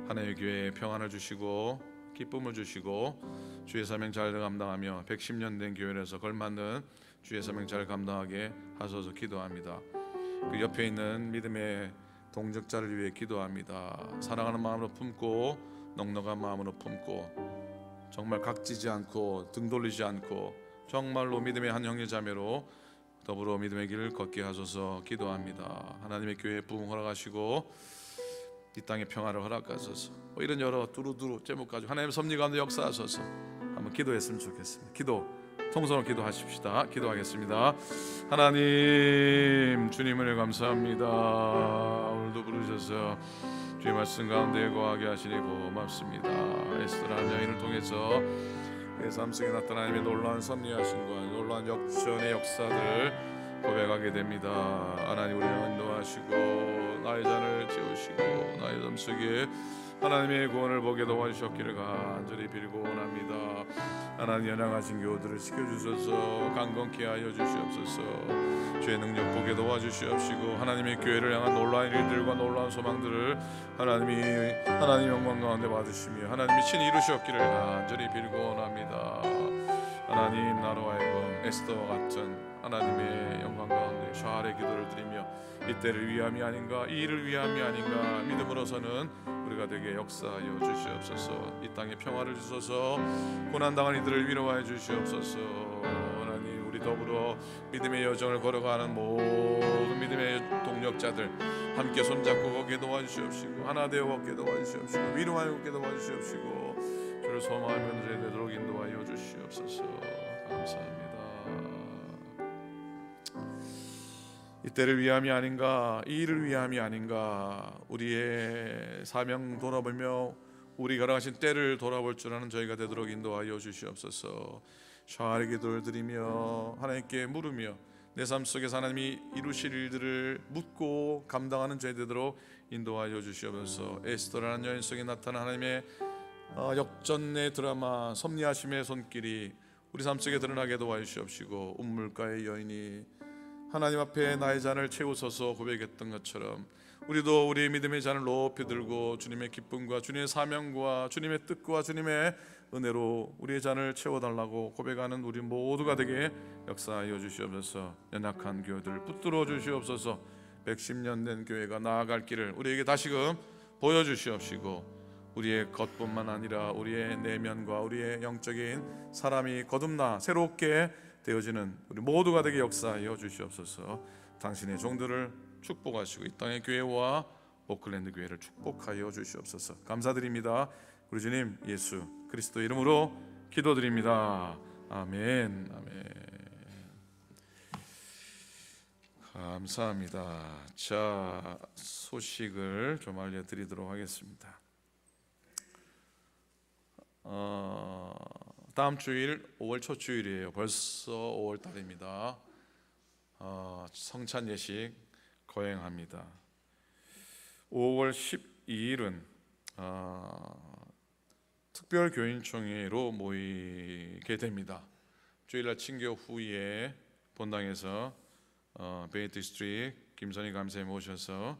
하나님의 교회에 평안을 주시고 기쁨을 주시고 주의 사명 잘 감당하며 110년 된 교회에서 걸맞는 주의 사명 잘 감당하게 하소서 기도합니다. 그 옆에 있는 믿음의 동역자를 위해 기도합니다. 사랑하는 마음으로 품고 넉넉한 마음으로 품고 정말 각지지 않고 등 돌리지 않고 정말로 믿음의 한 형제 자매로 더불어 믿음의 길을 걷게 하소서 기도합니다. 하나님의 교회에 부흥 허락하시고 이 땅의 평화를 허락하소서. 뭐 이런 여러 두루두루 제목 가지고 하나님의 섭리 가운데 역사하소서. 한번 기도했으면 좋겠습니다. 통성으로 기도하십시다. 기도하겠습니다. 하나님, 주님을 감사합니다. 오늘도 부르셔서 주의 말씀 가운데 거하게 하시니 고맙습니다. 에스더라는 여인을 통해서 내 삶 속에 나타난 하나님의 놀라운 섭리하심과 놀라운 역전의 역사들을 고백하게 됩니다. 하나님, 우리를 인도하시고 나의 잔을 채우시고 나의 삶 속에 하나님의 구원을 보게 도와주셨기를 간절히 빌고 원합니다. 하나님, 연약하신 교우들을 지켜주셔서 강건케 하여 주시옵소서. 주의 능력 보게 도와주시옵시고 하나님의 교회를 향한 놀라운 일들과 놀라운 소망들을 하나님이 하나님 영광 가운데 받으시며 하나님이 친히 이루셨기를 간절히 빌고 원합니다. 하나님, 나로 하여금 에스더와 같은 하나님의 영광 가운데 샤알의 기도를 드리며 이때를 위함이 아닌가, 이 일을 위함이 아닌가 믿음으로서는 우리가 되게 역사하여 주시옵소서. 이 땅에 평화를 주소서. 고난당한 이들을 위로하여 주시옵소서. 하나님, 우리 더불어 믿음의 여정을 걸어가는 모든 믿음의 동력자들 함께 손잡고 걷게 도와주시옵시고 하나 되어 걷게 도와주시옵시고 위로하여 걷게 도와주시옵시고 주를 소망하며 되도록 인도하여 주시옵소서. 감사합니다. 이때를 위함이 아닌가, 이 일을 위함이 아닌가, 우리의 사명 돌아보며 우리 걸어가신 때를 돌아볼 줄 아는 저희가 되도록 인도하여 주시옵소서. 샤알의 기도를 드리며 하나님께 물으며 내 삶 속에서 하나님이 이루실 일들을 묻고 감당하는 저희 되도록 인도하여 주시옵소서. 에스더라는 여인 속에 나타난 하나님의 역전의 드라마, 섭리하심의 손길이 우리 삶 속에 드러나게 도와주시옵시고 운물가의 여인이 하나님 앞에 나의 잔을 채우소서 고백했던 것처럼 우리도 우리의 믿음의 잔을 높이 들고 주님의 기쁨과 주님의 사명과 주님의 뜻과 주님의 은혜로 우리의 잔을 채워달라고 고백하는 우리 모두가 되게 역사하여 주시옵소서. 연약한 교회들을 붙들어 주시옵소서. 110년 된 교회가 나아갈 길을 우리에게 다시금 보여주시옵시고 우리의 겉뿐만 아니라 우리의 내면과 우리의 영적인 사람이 거듭나 새롭게 되어지는 우리 모두가 되게 역사하여 주시옵소서. 당신의 종들을 축복하시고 이 땅의 교회와 오클랜드 교회를 축복하여 주시옵소서. 감사드립니다. 우리 주님 예수 그리스도 이름으로 기도드립니다. 아멘. 아멘. 감사합니다. 자, 소식을 좀 알려드리도록 하겠습니다. 다음 주일 5월 첫 주일이에요. 벌써 5월 달입니다. 성찬 예식 거행합니다. 5월 12일은 특별 교인총회로 모이게 됩니다. 주일날 친교 후에 본당에서 베이 디스트릭 김선희 감사님 모셔서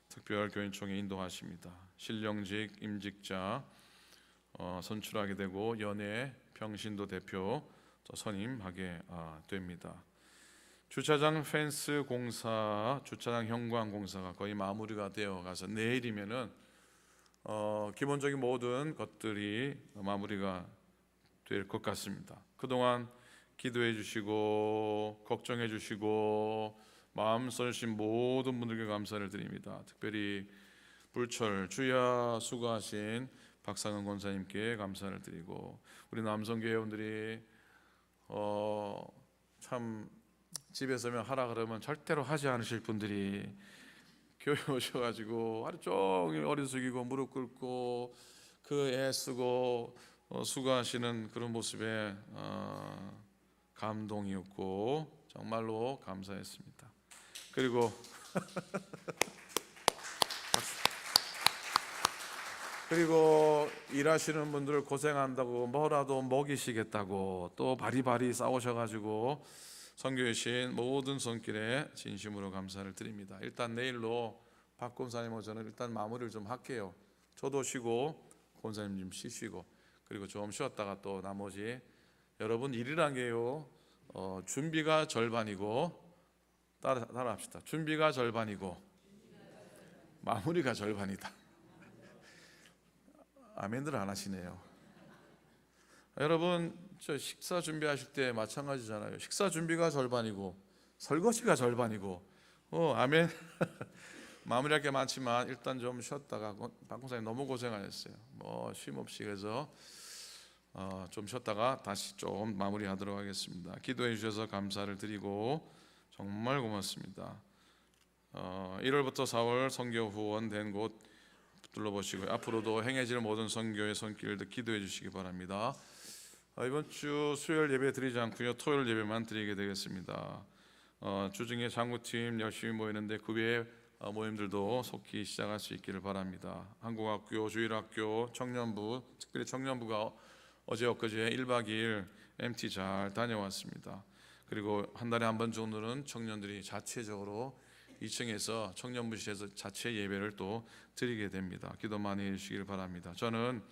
특별 교인총회 인도하십니다. 신령직 임직자 선출하게 되고 연예 평신도 대표 선임하게 됩니다. 주차장 펜스 공사, 주차장 현관 공사가 거의 마무리가 되어 가서 내일이면은 기본적인 모든 것들이 마무리가 될 것 같습니다. 그동안 기도해 주시고 걱정해 주시고 마음 써주신 모든 분들께 감사를 드립니다. 특별히 불철 주야 수고하신 박상은 권사님께 감사를 드리고 우리 남성교회원들이 참 집에서면 하라 그러면 절대로 하지 않으실 분들이 교회 오셔가지고 하루 종일 어리 숙이고 무릎 꿇고 그 애쓰고 수고하시는 그런 모습에 감동이었고 정말로 감사했습니다. 그리고 일하시는 분들 고생한다고 뭐라도 먹이시겠다고 또 바리바리 싸우셔가지고 선교하신 모든 손길에 진심으로 감사를 드립니다. 일단 내일로 박 권사님하고 저는 일단 마무리를 좀 할게요. 저도 쉬고 권사님 좀 쉬시고 그리고 좀 쉬었다가 또 나머지 여러분 일이란 게요 준비가 절반이고 따라합시다. 준비가 절반이고 마무리가 절반이다. 아멘들 안 하시네요. 여러분 저 식사 준비하실 때 마찬가지잖아요. 식사 준비가 절반이고 설거지가 절반이고 아멘. 마무리할 게 많지만 일단 좀 쉬었다가 박 목사님 너무 고생하셨어요. 뭐 쉼 없이. 그래서 좀 쉬었다가 다시 좀 마무리하도록 하겠습니다. 기도해 주셔서 감사를 드리고 정말 고맙습니다. 1월부터 4월 선교 후원된 곳 둘러보시고요. 앞으로도 행해질 모든 선교의 손길들 기도해 주시기 바랍니다. 이번 주 수요일 예배 드리지 않고요, 토요일 예배만 드리게 되겠습니다. 주중에 장구팀 열심히 모이는데 그 외에 모임들도 속히 시작할 수 있기를 바랍니다. 한국학교, 주일학교, 청년부, 특별히 청년부가 어제 엊그제 1박 2일 MT 잘 다녀왔습니다. 그리고 한 달에 한 번 정도는 청년들이 자체적으로 2층에서 청년부실에서 자체 예배를 또 드리게 됩니다. 기도 많이 해주시길 바랍니다. 저는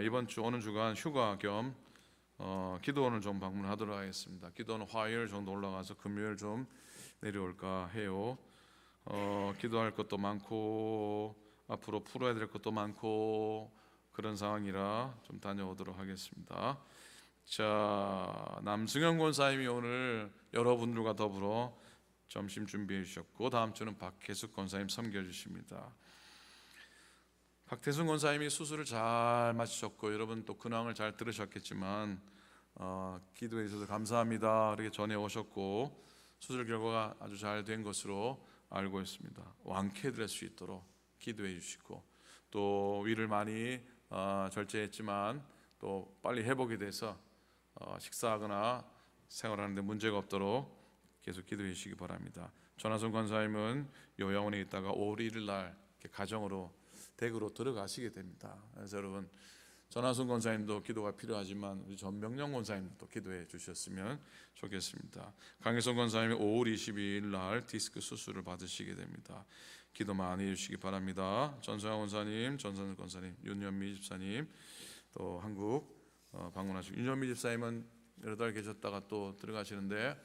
이번 주 오는 주간 휴가 겸 기도원을 좀 방문하도록 하겠습니다. 기도는 화요일 정도 올라가서 금요일 좀 내려올까 해요. 기도할 것도 많고 앞으로 풀어야 될 것도 많고 그런 상황이라 좀 다녀오도록 하겠습니다. 자, 남승현 권사님이 오늘 여러분들과 더불어 점심 준비해 주셨고 다음 주는 박혜숙 권사님 섬겨주십니다. 박태순 권사님이 수술을 잘 마치셨고 여러분 또 근황을 잘 들으셨겠지만 기도해 주셔서 감사합니다 이렇게 전해 오셨고 수술 결과가 아주 잘 된 것으로 알고 있습니다. 완쾌될 수 있도록 기도해 주시고 또 위를 많이 절제했지만 또 빨리 회복이 돼서 식사하거나 생활하는 데 문제가 없도록 계속 기도해 주시기 바랍니다. 전하선 권사님은 요양원에 있다가 5월 1일 날 가정으로 댁으로 들어가시게 됩니다. 그래서 여러분 전하순 권사님도 기도가 필요하지만 우리 전명령 권사님도 기도해 주셨으면 좋겠습니다. 강혜성 권사님이 5월 22일 날 디스크 수술을 받으시게 됩니다. 기도 많이 해주시기 바랍니다. 전소영 권사님, 전선수 권사님, 윤현미 집사님 또 한국 방문하시고 윤현미 집사님은 여러 달 계셨다가 또 들어가시는데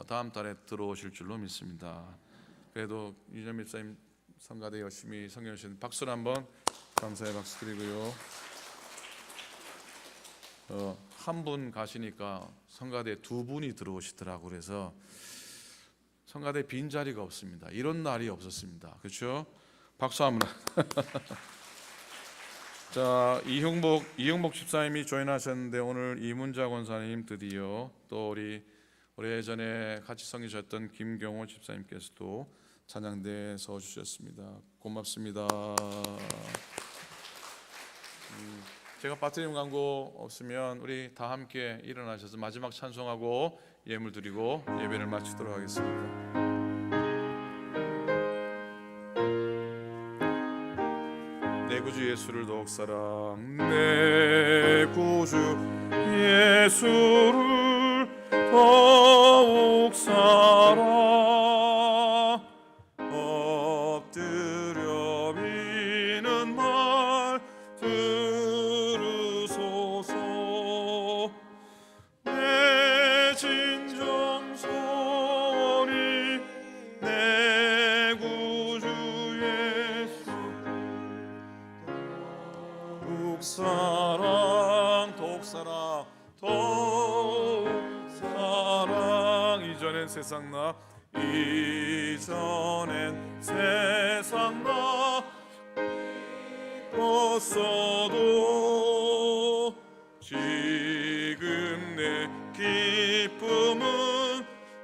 다음 달에 들어오실 줄로 믿습니다. 그래도 윤현미 집사님 성가대 열심히 성경 주신 박수를 한번 감사의 박수 드리고요. 한 분 가시니까 성가대 두 분이 들어오시더라고. 그래서 성가대 빈 자리가 없습니다. 이런 날이 없었습니다. 그렇죠? 박수 한번. 자, 이형복 집사님이 조인하셨는데 오늘 이문자 권사님 드디어 또 우리 오래전에 같이 섬기셨던 김경호 집사님께서도 찬양대에 서주셨습니다. 고맙습니다. 제가 빠뜨린 광고 없으면 우리 다 함께 일어나셔서 마지막 찬송하고 예물 드리고 예배를 마치도록 하겠습니다. 내 구주 예수를 더욱 사랑, 내 구주 예수를 더욱 사랑, 엎드려 비는 말 들으소서. 내 진정성이 내 구주 예수 더욱 사랑, 더욱 사랑, 더욱 사랑. 이전엔 세상 나, 이전엔 세상 나 었어도 지금 내 기쁨은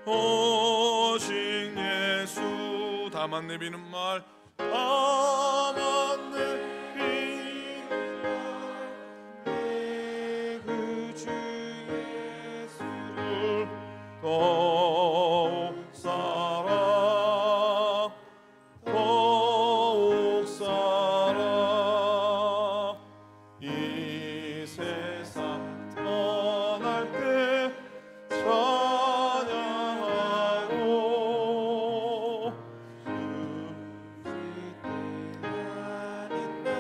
오직 예수. 다만 내비는 말, 다만 내비는 말, 내 구주 예수를 더욱 사랑, 더욱 사랑. 이 세상 떠날 때 찬양하고 숨쉴 때 나는 내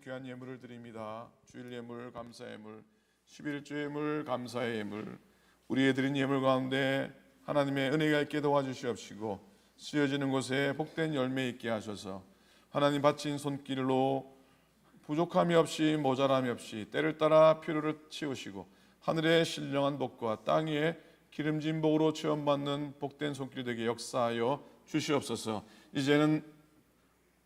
귀한 예물을 드립니다. 주일 예물, 감사 예물, 11조 예물, 감사의 예물, 우리의 드린 예물 가운데 하나님의 은혜가 있게 도와주시옵시고 쓰여지는 곳에 복된 열매 있게 하셔서 하나님 바친 손길로 부족함이 없이 모자람이 없이 때를 따라 필요를 채우시고 하늘의 신령한 복과 땅 위에 기름진 복으로 체험받는 복된 손길이 되게 역사하여 주시옵소서. 이제는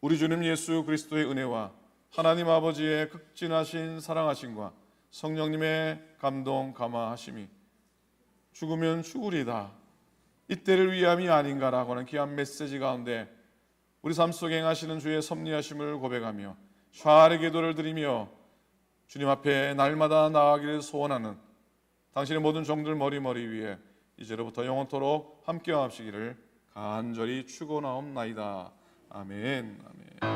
우리 주님 예수 그리스도의 은혜와 하나님 아버지의 극진하신 사랑하심과 성령님의 감동 감화하심이 죽으면 죽으리다 이때를 위함이 아닌가라고 하는 귀한 메시지 가운데 우리 삶 속에 행하시는 주의 섭리하심을 고백하며 샤르의 기도를 드리며 주님 앞에 날마다 나아가기를 소원하는 당신의 모든 종들 머리 위에 이제로부터 영원토록 함께하시기를 간절히 축원하옵나이다. 아멘. 아멘.